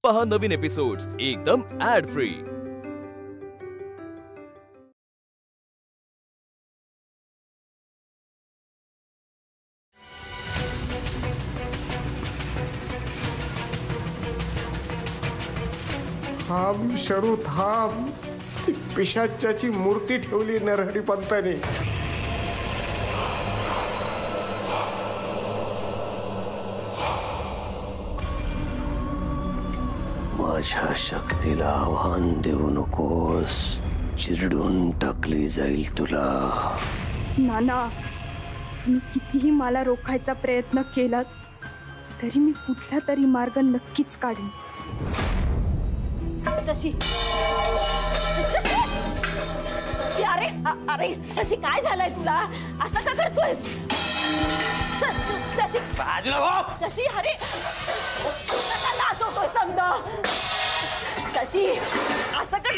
पहा नवीन एपिसोड्स एकदम add free. थांब शरू थांब, पिशाच्याची मूर्ती ठेवली नरहरी पंताने। माझ्या शक्तीला आव्हान देऊ नकोस, चिरडून टाकली जाईल तुला। नाना, तुम्ही कितीही मला रोखायचा प्रयत्न केलात तरी मी कुठला तरी मार्ग नक्कीच काढेन। शशी, शशी, शशी, अरे अरे शशी, काय झालंय तुला? असं का करतोयस? शशी, बाजूला हो. शशी, अरे लाजवतोय समजा। शशी, असं का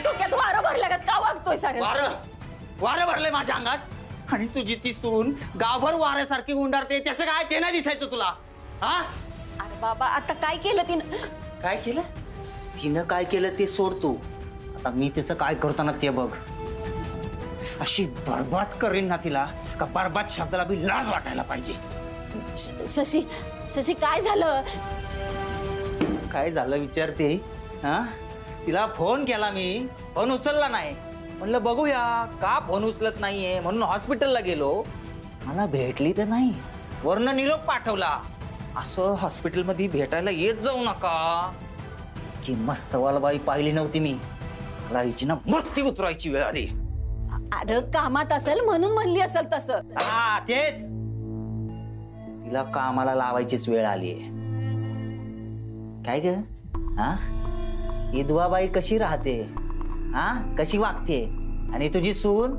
डोक्यात वारं भरल्यागत का वागतोय? सारे वारं भरलंय माझ्या अंगात, आणि तुझी ती सून गावभर वाऱ्यासारखी उंडारते, त्याचं काय ते नाही दिसायचं तुला? हा? अरे बाबा, आता काय केलं तिनं? काय केलं? तिनं काय केलं ते सोड तू, आता मी तिचं काय करतो ना ते बघ। अशी बर्बाद करीन ना तिला का बर्बाद शब्दाला बी लाज वाटायला पाहिजे। शशी, शशी, काय झालं? काय झालं विचारते? हा, तिला फोन केला मी, फोन उचलला नाही। म्हणलं बघूया का फोन उचलत नाहीये, म्हणून हॉस्पिटलला गेलो। मला भेटली तर नाही, वरनं निरोप पाठवला, असं हॉस्पिटलमध्ये भेटायला येत जाऊ नका। की मस्त वालबाई पाहिली नव्हती मी, मला हिची ना मस्ती उतरायची वेळ आली। अरे कामात असेल म्हणून म्हणली असेल तसं। हा तेच, तिला कामाला लावायचीच वेळ आली। काय ग, हा, इदवाबाई कशी राहते, हा, कशी वागते, आणि तुझी सून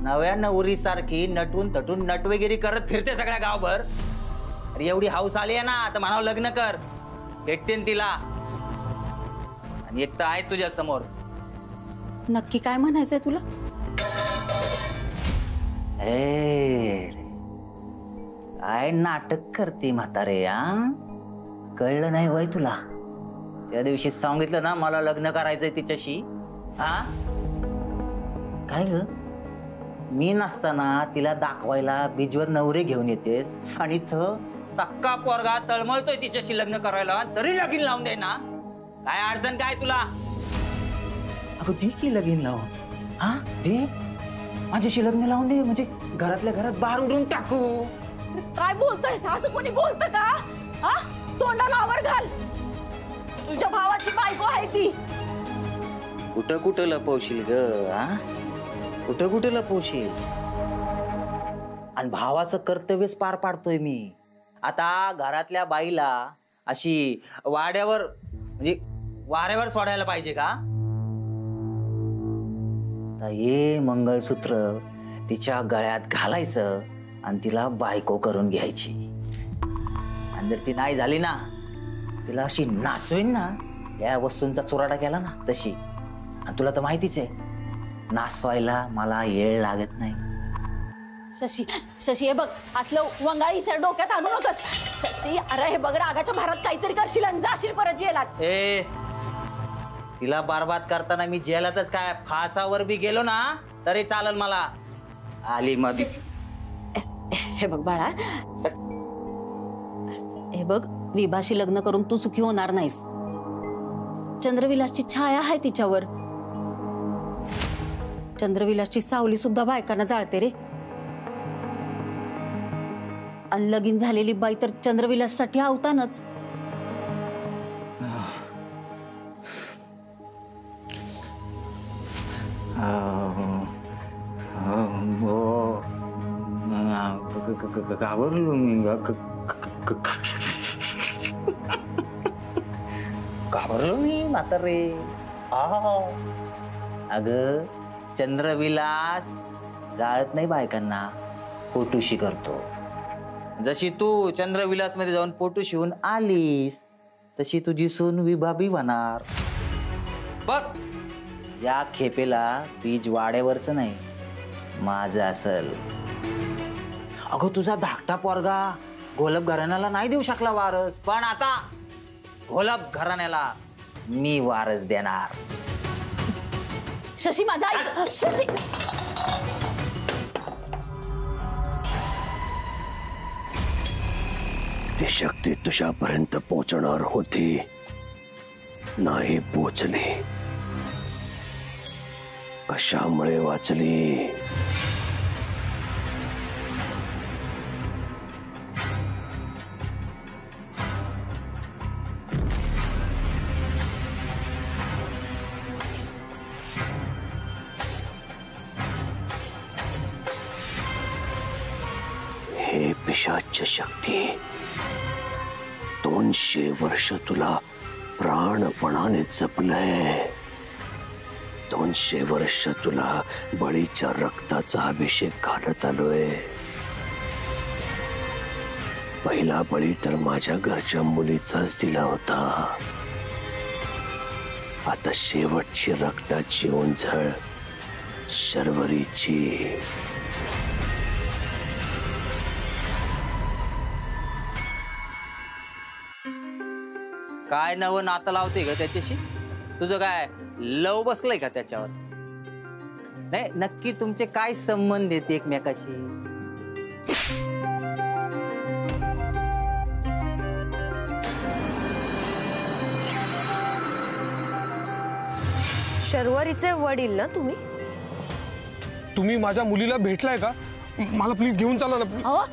नव्या नवरी सारखी नटून तटून नटवेगिरी करत फिरते सगळ्या गावभर। अरे एवढी हाऊस आली आहे ना, तर म्हणावं लग्न कर, भेटते तिला। आणि एक तर आहे तुझ्या समोर। नक्की काय म्हणायचंय तुला? काय नाटक करते म्हातारे, हा, कळलं नाही वय तुला? त्या दिवशी सांगितलं ना मला लग्न करायचंय तिच्याशी, हा, काय ग, मी नसताना तिला दाखवायला बीजवर नवरे घेऊन येतेस, आणि इथं सक्का पोरगा तळमळतोय तिच्याशी लग्न करायला, तरी लगीन लावून दे ना। काय अडचण काय तुला? अगं दे की लगीन लावून, हा दे, माझ्याशी लग्न लावून दे, म्हणजे घरातल्या घरात बाहेर उडून टाकू। काय बोलतोय? असं कोणी बोलतं का? हा, तोंडाला आवर घाल, तुझ्या भावाची बायको आहे ती। कुठं कुठं लपवशील ग, हा, कुठं कुठं लपवशील? आणि भावाचं कर्तव्यच पार पाडतोय मी। आता घरातल्या बाईला अशी वाड्यावर म्हणजे वाऱ्यावर सोडायला पाहिजे का? हे मंगळसूत्र तिच्या गळ्यात घालायचं आणि तिला बायको करून घ्यायची, आणि जर ती नाही झाली ना, तिला अशी नाचवीन ना, या वस्तूंचा चुराडा केला ना तशी। आणि तुला तर माहितीच आहे, नाचवायला मला येळ लागत नाही। शशी, शशी, हे बघ, असलं वंगाळीच्या डोक्यात आणू नकोस। शशी, अरे हे बघ, रागाच्या भारात काहीतरी करशील आणि जाशील परत जेलात। तिला बर्बाद करताना मी जेलातच काय, फासावर बी गेलो ना तरी चालेल मला। आली मध्ये, हे बघ बाळा, हे बघ, विभाशी लग्न करून तू सुखी होणार नाहीस। चंद्रविलासची छाया आहे तिच्यावर, चंद्रविलासची सावली सुद्धा बायकांना जाळते रे। आणि लगीन झालेली बाई तर चंद्रविलाससाठी आवतानच। घाबरलो मी, घाबरलो मी म्हातारे। अगं चंद्रविलास जाळत नाही बायकांना, पोटूशी करतो। जशी तू चंद्रविलास मध्ये जाऊन पोटू शिवून आलीस, तशी तुझी सून विभाबी होणार बघ। या खेपेला बीज वाड्यावरच नाही, माझं असल। अगं तुझा धाकटा पोरगा गोलब घराण्याला नाही देऊ शकला वारस, पण आता घोलप घराण्याला मी वारस देणार. शशी माझा ऐक. शशी ती शक्ती तुझ्यापर्यंत पोचणार होती, नाही पोचली. कशामुळे वाचली? हे पिशाच शक्ती 200 वर्ष तुला प्राणपणाने जपलंय. 200 वर्ष तुला बळीच्या रक्ताचा अभिषेक घालत आलोय. पहिला बळी तर माझ्या घरच्या मुलीचाच दिला होता. आता शेवटची रक्ताची ओंझळ शर्वरीची. काय नवं नातं लावते ग त्याच्याशी? तुझं काय लव बसलंय का त्याच्यावर? नाही, नक्की तुमचे काय संबंध आहेत एकमेकाशी? शर्वरीचे वडील ना तुम्ही? तुम्ही माझ्या मुलीला भेटलाय का? मला प्लीज घेऊन चला ना.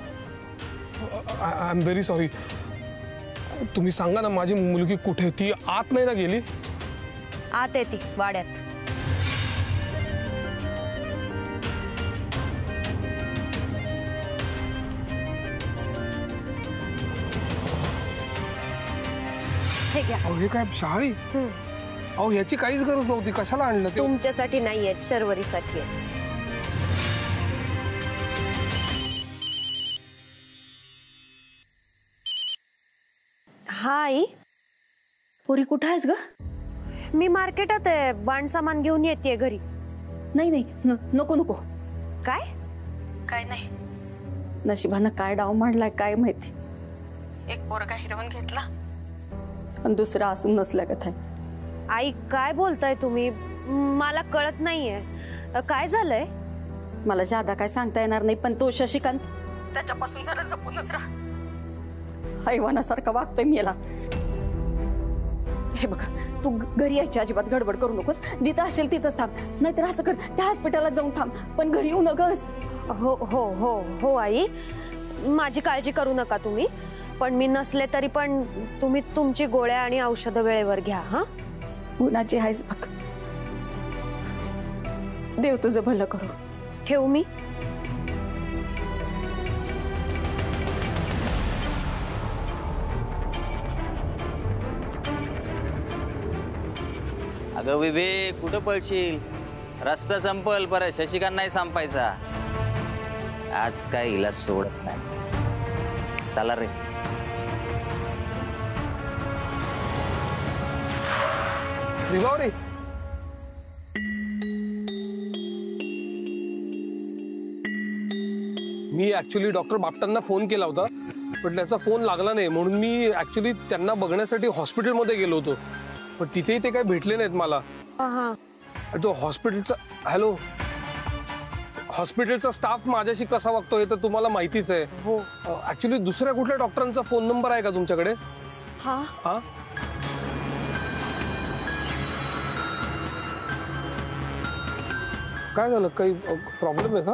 I am very sorry. तुम्ही सांगा ना माझी मुलगी कुठे? ती आत नाही ना गेली? आत येते वाड्यात. हे घ्या. अहो हे काय शाळी? अहो ह्याची काहीच गरज नव्हती. कशाला आणलं ते? तुमच्यासाठी नाहीये, शर्वरीसाठी आहे. हा आई, पोरी कुठं आहेस ग? मी मार्केटात आहे. वाण सामान घेऊन येते घरी. नाही नाही नको नको. काय? काय नाही, नशिबानं काय डाव मांडलाय काय माहिती. एक पोरगा हिरवून घेतला आणि दुसरा असून नसल्यागत आहे. आई काय बोलताय तुम्ही? मला कळत नाहीये. काय झालंय? मला जादा काय सांगता येणार नाही, पण तो शशिकांत त्याच्यापासून जरा जपूनच राहा. हैवानासारखा वागतोय मी याला. हे बघा, तू घरी यायची अजिबात गडबड करू नकोस. जिथं असेल तिथंच थांब, नाहीतर असं कर त्या हॉस्पिटलला जाऊन थांब, पण घरी येऊ नकोस. हो हो हो हो आई, माझी काळजी करू नका तुम्ही. पण मी नसले तरी पण तुम्ही तुमची गोळ्या आणि औषधं वेळेवर घ्या. हा, गुणाची आहेस बघ. देव तुझं भलं करू. ठेवू मी? अगं बेबे, कुठं पळशील? रस्ता संपल, परत शशिकांत नाही संपायचा. आज काय हिला सोडत नाही. चला रे. रिवावरी, मी ऍक्च्युली डॉक्टर बापटांना फोन केला होता, पण त्याचा फोन लागला नाही. म्हणून मी ऍक्च्युली त्यांना बघण्यासाठी हॉस्पिटलमध्ये गेलो होतो, पण तिथेही ते काही भेटले नाहीत मला. तो हॉस्पिटलचा हॅलो हॉस्पिटलचा स्टाफ माझ्याशी कसा वागतो हे तर तुम्हाला माहितीच आहे. हो. ऍक्च्युली दुसऱ्या कुठल्या डॉक्टरांचा फोन नंबर आहे का तुमच्याकडे? हा हा, काय झालं? काही प्रॉब्लेम आहे का?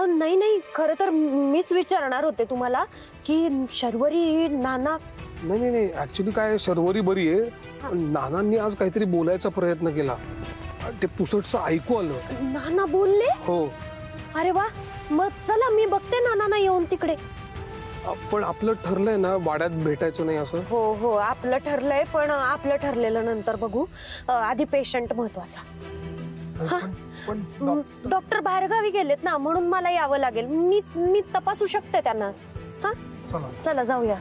नाही नाही, खरं तर मीच विचारणार होते तुम्हाला की शर्वरी नाना. नाही नाही नाही, ऍक्च्युली काय शर्वरी बरी आहे. नानांनी आज काहीतरी बोलायचा प्रयत्न केला, ते पुसटचं ऐकू आलं. नाना बोलले? हो. अरे वा, मग चला मी बघते नाना येऊन तिकडे. पण आपलं ठरलंय ना वाड्यात भेटायचं नाही असं? हो हो, आपलं ठरलंय, पण आपलं ठरलेलं नंतर बघू. आधी पेशंट महत्वाचा. पण डॉक्टर बाहेरगावी गेलेत ना, म्हणून मला यावं लागेल. मी तपासू शकते त्यांना. हा, चला जाऊया.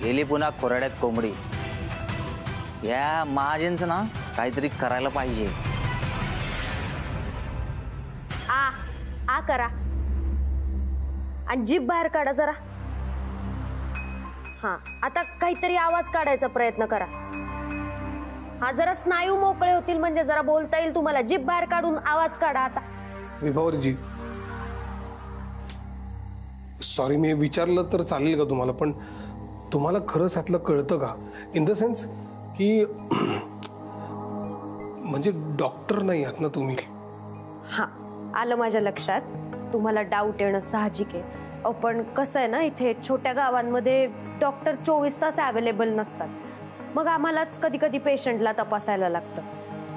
गेली पुन्हा खोराड्यात कोंबडी. या महाजनचं ना काहीतरी करायला पाहिजे. आ करा. आणि जीभ बाहेर काढा जरा. हा, आता काहीतरी आवाज काढायचा प्रयत्न करा. हा, जरा स्नायू मोकळे होतील म्हणजे जरा बोलता येईल तुम्हाला. जीभ बाहेर काढून आवाज काढा आता. विभावरीजी, सॉरी, मी विचारलं तर चालेल का तुम्हाला, पण तुम्हाला खरंच ह्यातलं कळतं का? इन द सेन्स की म्हणजे डॉक्टर नाही आहात ना तुम्ही. हा, आलं माझ्या लक्षात. तुम्हाला डाऊट येणं साहजिक आहे. पण कसं आहे ना, इथे छोट्या गावांमध्ये डॉक्टर 24 तास अवेलेबल नसतात. मग आम्हालाच कधी कधी पेशंटला तपासायला लागतं.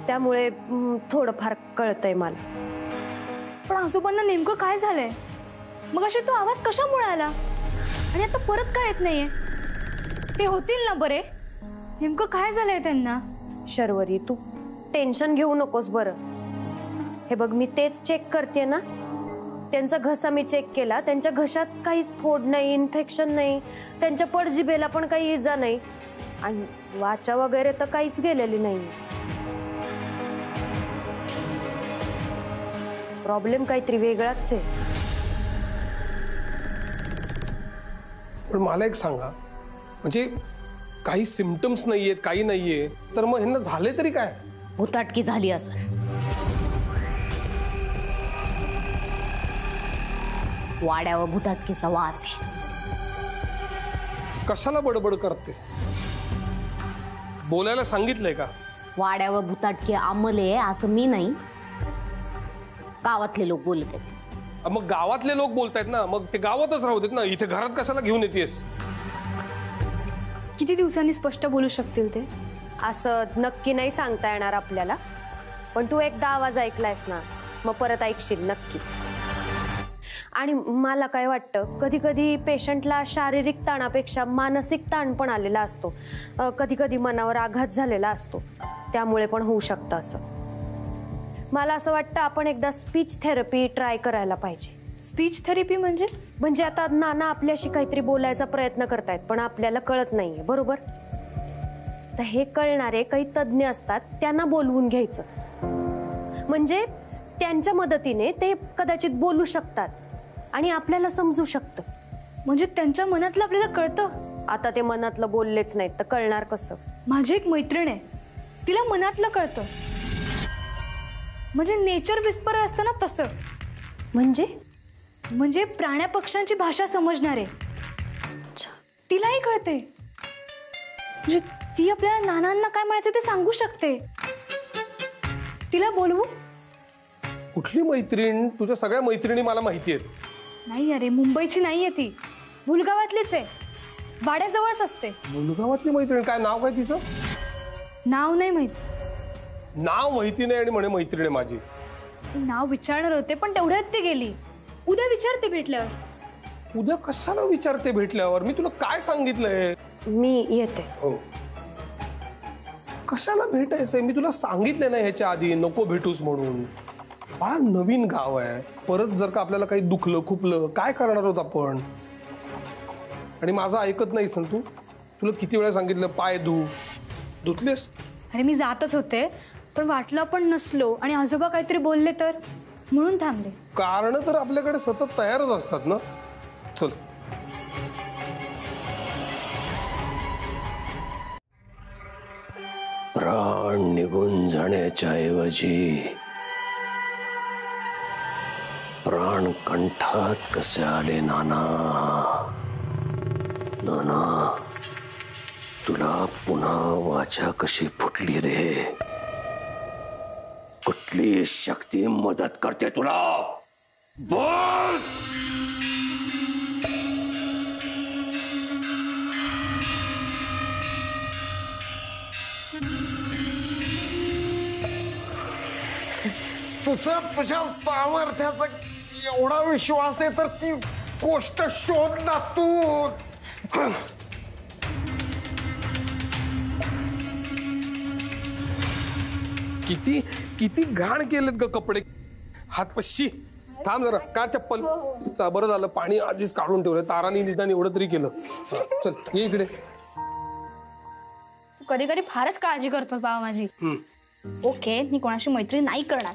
त्यामुळे थोडंफार कळतंय मला. पण आजोबांना नेमकं काय झालंय? मग अशी तो आवाज कशामुळे आला आणि आता परत काय येत नाहीये? ते होतील ना बरे? नेमकं काय झालंय त्यांना? शर्वरी, तू टेन्शन घेऊ नकोस बरं. हे बघ, मी तेच चेक करते ना. त्यांचा घसा मी चेक केला. त्यांच्या घशात काहीच फोड नाही, इन्फेक्शन नाही. त्यांच्या पडजिभेला पण काही इजा नाही आणि वाचा वगैरे तर काहीच गेलेली नाही. प्रॉब्लेम काहीतरी वेगळाच आहे. पण मला एक सांगा, म्हणजे काही सिम्पटम्स नाहीयेत, काही नाहीये, तर मग ह्यांना झाले तरी काय? भुताटकी झाली असं. वाड्यावर भुताटकीचा वास आहे. कशाला बडबड करते? बोलायला सांगितलंय का? वाड्यावर भुताटकी अंमले असं मी नाही, गावातले लोक बोलत आहेत. मग गावातले लोक बोलतायत ना, मग ते गावातच राहू देत ना. इथे घरात कशाला घेऊन येतेस? किती दिवसांनी स्पष्ट बोलू शकतील ते? असं नक्की नाही सांगता येणार आपल्याला. पण तू एकदा आवाज ऐकलायस ना, मग परत ऐकशील नक्की. आणि मला काय वाटतं, कधी कधी पेशंटला शारीरिक ताणापेक्षा मानसिक ताण पण आलेला असतो. कधी कधी मनावर आघात झालेला असतो. त्यामुळे पण होऊ शकतं असं. मला असं वाटतं आपण एकदा स्पीच थेरपी ट्राय करायला पाहिजे. स्पीच थेरपी म्हणजे? म्हणजे आता नाना आपल्याशी काहीतरी बोलायचा प्रयत्न करतायत पण आपल्याला कळत नाहीये, बरोबर? तर हे कळणारे काही तज्ज्ञ असतात, त्यांना बोलवून घ्यायचं. म्हणजे त्यांच्या मदतीने ते कदाचित बोलू शकतात आणि आपल्याला समजू शकतं. म्हणजे त्यांच्या मनातलं आपल्याला कळतं? आता ते मनातलं बोललेच नाहीत तर कळणार कसं? माझी एक मैत्रीण आहे, तिला मनातलं कळतं. म्हणजे नेचर विस्पर असतं ना तसं. म्हणजे प्राण्या पक्ष्यांची भाषा समजणारे तिलाही कळते. म्हणजे ती आपल्याला नानांना काय म्हणायचं ते सांगू शकते. तिला बोलवू? कुठली मैत्रीण? तुझ्या सगळ्या मैत्रिणी मला माहिती आहेत. नाही अरे, मुंबईची नाहीये ती, भुलगावातलीच आहे, वाड्याजवळच असते. भुलगावातली मैत्रीण? काय नाव काय तिचं? नाव नाही माहित. नाव माहिती नाही आणि म्हणे मैत्रीण आहे माझी. नाव विचारणार होते पण तेवढ्यात ती गेली. उद्या विचारते भेटल्यावर. उद्या कशाला विचारते भेटल्यावर? मी तुला काय सांगितलंय? मी येते. हो, कशाला भेटायचंय? मी तुला सांगितलंय ना ह्याच्या आधी नको भेटूस म्हणून. बाळा, नवीन गाव आहे, परत जर का आपल्याला काही दुखलं खुपलं काय करणार आहोत आपण? आणि माझं ऐकत नाहीस ना तू. तुला किती वेळा सांगितलं पाय धुतलेस? अरे मी जातच होते, पण वाटलं पण नसलो आणि आजोबा काहीतरी बोलले तर म्हणून थांबले. कारण तर आपल्याकडे सतत तयारच असतात ना. चल. प्राण निघून जाण्याच्या ऐवजी प्राण कंठात कसे आले नाना? नाना, तुला पुन्हा वाचा कशी फुटली रे? कुठली शक्ती मदत करते तुला? बोल. तुझ्या सामर्थ्याचा एवढा विश्वास आहे तर ती गोष्ट शोध ना तूच. किती किती घाण केलेत ग कपडे. हात पशी थांब जरा. का चप्पल? बरं झालं पाणी आधीच काढून ठेवलं. तारानी निदान एवढं तरी केलं. चल ये इकडे. कधी कधी फारच काळजी करतोस बाबा माझी. ओके, मी कोणाशी मैत्री नाही करणार,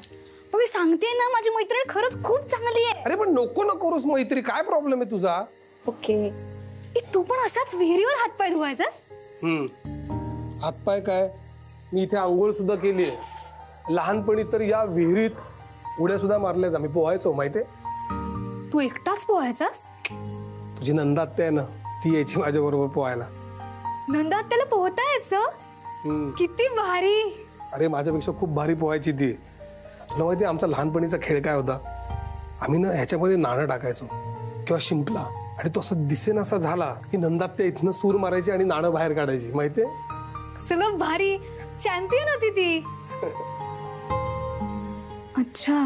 पण मी सांगते ना, माझी मैत्रीण खरंच खूप चांगली आहे. अरे पण नको न करूस मैत्री, काय प्रॉब्लेम आहे तुझा? ओके, तू पण असाच विहिरीवर हातपाय धुवायचास? हातपाय काय, मी इथे आंघोळ सुद्धा केली आहे. लहानपणी तर या विहिरीत उड्या सुद्धा मारल्यात आम्ही, पोहायचो माहितीये. तू एकटाच पोहायचास? तुझी नंदा आत्या आहे ना, ती यायची माझ्या बरोबर पोहायला. नंदा त्याला पोहता यायचं? किती भारी. अरे माझ्यापेक्षा खूप भारी पोहायची ती. तुला माहिती आमचा लहानपणीचा खेळ काय होता? आम्ही ना ह्याच्यामध्ये नाणं टाकायचो किंवा शिंपला, आणि तो असं दिसेनासा झाला की नंदात्या इथनं सूर मारायची आणि नाणं बाहेर काढायची. माहितीये? सलग भारी, चॅम्पियन होती ती. अच्छा,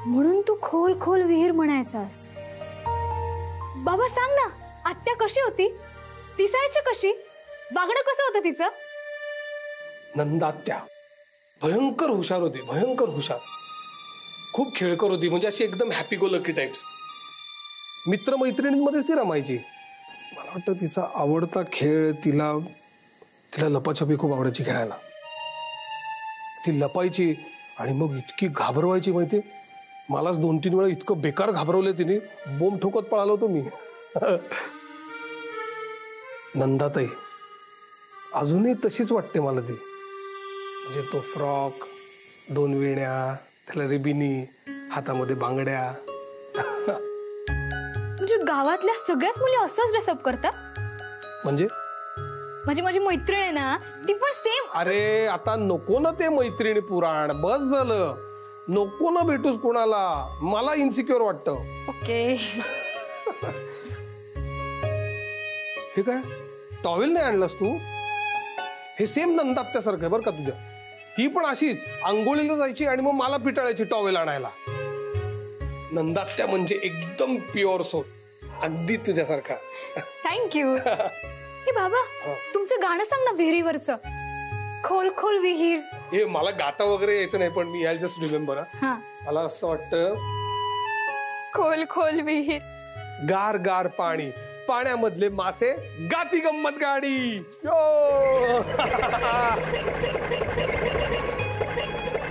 म्हणून तू खोल खोल विहीर म्हणायचास. बाबा सांग ना, आत्या कशी होती? दिसायची कशी? वागणं कसं होतं तिचं? नंदात्या भयंकर हुशार होती, भयंकर हुशार. खूप खेळकर होती, म्हणजे अशी एकदम हॅपी गो लकी टाइप्स. मित्रमैत्रिणींमध्येच ती रमायची. मला वाटतं तिचा आवडता खेळ, तिला लपाछपी खूप आवडायची खेळायला. ती लपायची आणि मग इतकी घाबरवायची माहिती. मलाच 2-3 वेळा इतकं बेकार घाबरवले तिने, बोंब ठोकत पळालो होतो मी. नंदाताई अजूनही तशीच वाटते मला ती. म्हणजे तो फ्रॉक, 2 वेण्या, त्याला रिबिनी, हातामध्ये बांगड्या. म्हणजे गावातल्या सगळ्याच मुली असंच ड्रेसअप करतात? म्हणजे माझी मैत्रीण आहे ना, ती पण सेम. अरे आता नको ना ते मैत्रिणी पुराण, बस झालं. नको ना भेटूस कोणाला, मला इन्सिक्युअर वाटतं. ओके. हे काय, टॉवेल नाही आणलास तू? हे सेम नंदात्यासारखं आहे बरं का तुझ्या. ती पण अशीच आंघोळीला जायची आणि मग मला पिटाळायची टॉवेल आणायला. नंदात्या म्हणजे एकदम प्युअर सोल, अगदी तुझ्यासारखा. थँक्यू. हे बाबा, तुमचं गाणं सांग ना विहिरीवरचं, खोल खोल विहीर. हे मला गाता वगैरे यायचं नाही, पण मी आय जस्ट रिमेंबर. मला असं वाटतं, खोल खोल विहीर, गार गार पाणी, पाण्यामधले मासे, गाती गंमत गाडी.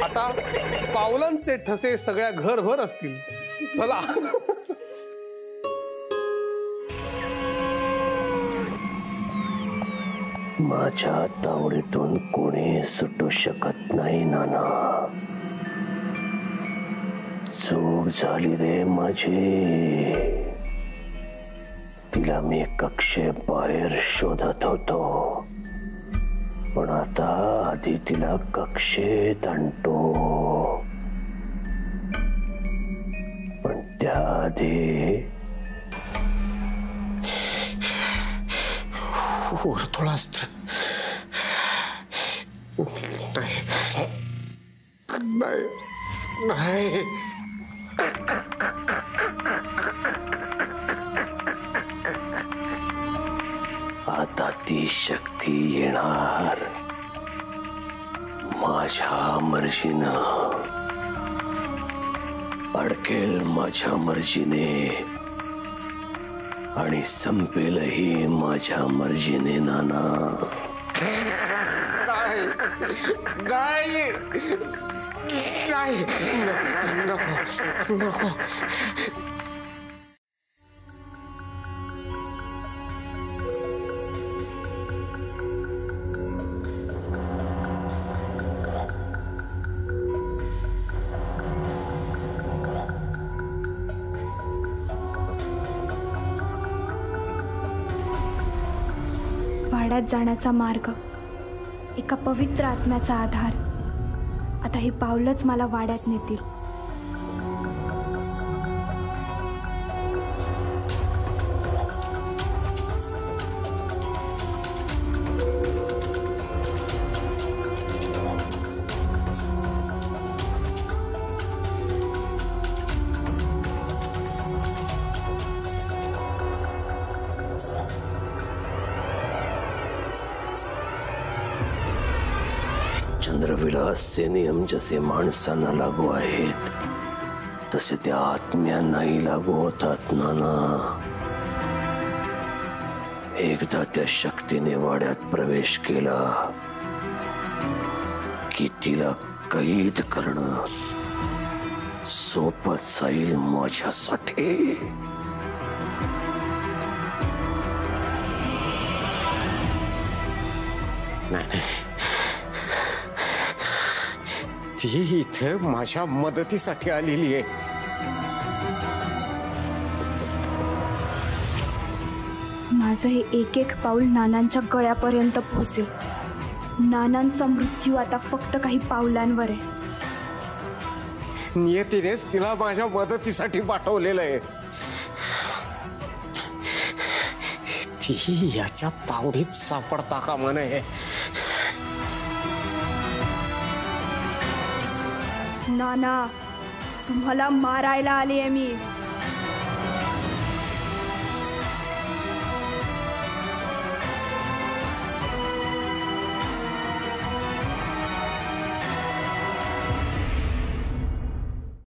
आता पावलांचे ठसे सगळ्या घरभर असतील. चला. माझ्या तावडीतून कोणी सुटू शकत नाही नाना. चूक झाली रे माझी. तिला मी कक्षेबाहेर शोधत होतो, पण आता आधी तिला कक्षेत आणतो. पण त्याआधी थोडाच नाही नाही. आता ती शक्ती येणार माझ्या मर्जीनं, अडकेल माझ्या मर्जीने आणि संपेलही माझ्या मर्जीने नाना. नाही नाही, नको नको. वाड्यात जाण्याचा मार्ग, एका पवित्र आत्म्याचा आधार. आता ही पावलंच मला वाड्यात नेतील. चंद्रविलासचे नियम जसे माणसांना लागू आहेत, तसे त्या आत्म्यांनाही लागू होतात नाना. एकदा त्या शक्तीने वाड्यात प्रवेश केला की तिला कैद करणं सोपं जाईल माझ्यासाठी. नाही, ती इथे माझ्या मदतीसाठी आलेली आहे. माझं हे एक एक पाऊल नानांच्या गळ्यापर्यंत पोहोचेल. नानांचा मृत्यू आता फक्त काही पावलांवर आहे. नियतीनेच तिला माझ्या मदतीसाठी पाठवलेलं आहे. ती याच्या तावडीत सापडता कामा नये. नाना, तुम्हाला मारायला आली आहे मी.